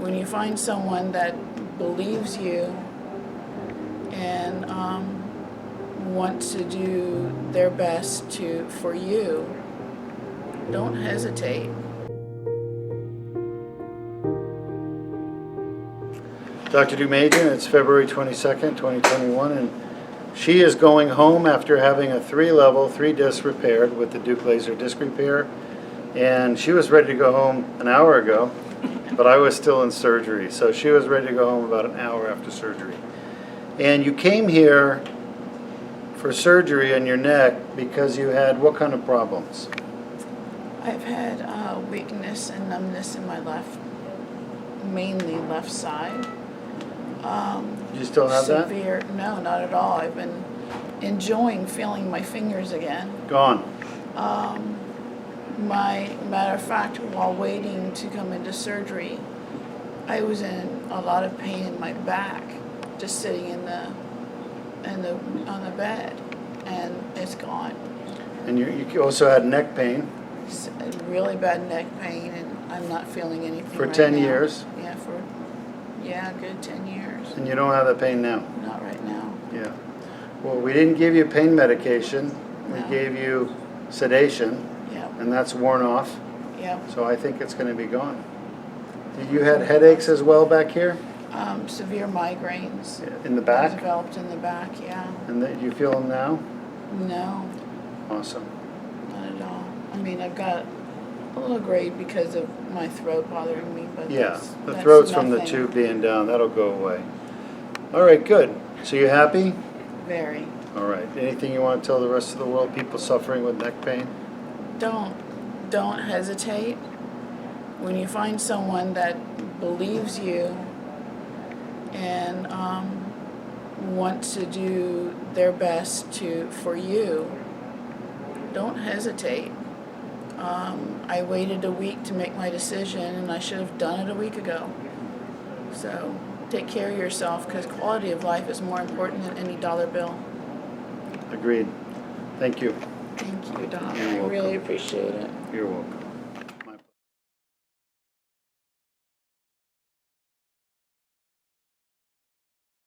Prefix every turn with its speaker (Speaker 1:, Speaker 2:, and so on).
Speaker 1: when you find someone that believes you and wants to do their best for you, don't hesitate.
Speaker 2: Dr. Dumajan, it's February 22nd, 2021, and she is going home after having a 3-level, 3-disc repaired with the Deuk laser disc repair. And she was ready to go home an hour ago, but I was still in surgery. So she was ready to go home about an hour after surgery. And you came here for surgery on your neck because you had what kind of problems?
Speaker 1: I've had weakness and numbness in my mainly left side.
Speaker 2: Do you still have that?
Speaker 1: Severe, no, not at all. I've been enjoying feeling my fingers again.
Speaker 2: Gone.
Speaker 1: Matter of fact, while waiting to come into surgery, I was in a lot of pain in my back, just sitting on the bed, and it's gone.
Speaker 2: And you also had neck pain.
Speaker 1: It's a really bad neck pain, and I'm not feeling anything
Speaker 2: For
Speaker 1: right
Speaker 2: 10
Speaker 1: now.
Speaker 2: years?
Speaker 1: Yeah, a good 10 years.
Speaker 2: And you don't have that pain now?
Speaker 1: Not right now.
Speaker 2: Yeah. Well, we didn't give you pain medication. We
Speaker 1: No.
Speaker 2: gave you sedation,
Speaker 1: Yep.
Speaker 2: and that's worn off.
Speaker 1: Yep.
Speaker 2: So I think it's going to be gone. You had headaches as well back here?
Speaker 1: Severe migraines.
Speaker 2: In the back?
Speaker 1: Developed in the back, yeah.
Speaker 2: And you feel them now?
Speaker 1: No,
Speaker 2: Awesome.
Speaker 1: not at all. I mean, I've got a little grade because of my throat bothering me, but
Speaker 2: Yeah, the
Speaker 1: that's
Speaker 2: throat's from the
Speaker 1: nothing.
Speaker 2: tube being down. That'll go away. All right, good. So you happy?
Speaker 1: Very.
Speaker 2: All right. Anything you want to tell the rest of the world, people suffering with neck pain?
Speaker 1: Don't hesitate. When you find someone that believes you and wants to do their best for you, don't hesitate. I waited a week to make my decision, and I should have done it a week ago. So take care of yourself, because quality of life is more important than any dollar bill.
Speaker 2: Agreed. Thank you.
Speaker 1: Thank you, Doc.
Speaker 2: You're
Speaker 1: I
Speaker 2: welcome.
Speaker 1: really appreciate it.
Speaker 2: You're welcome.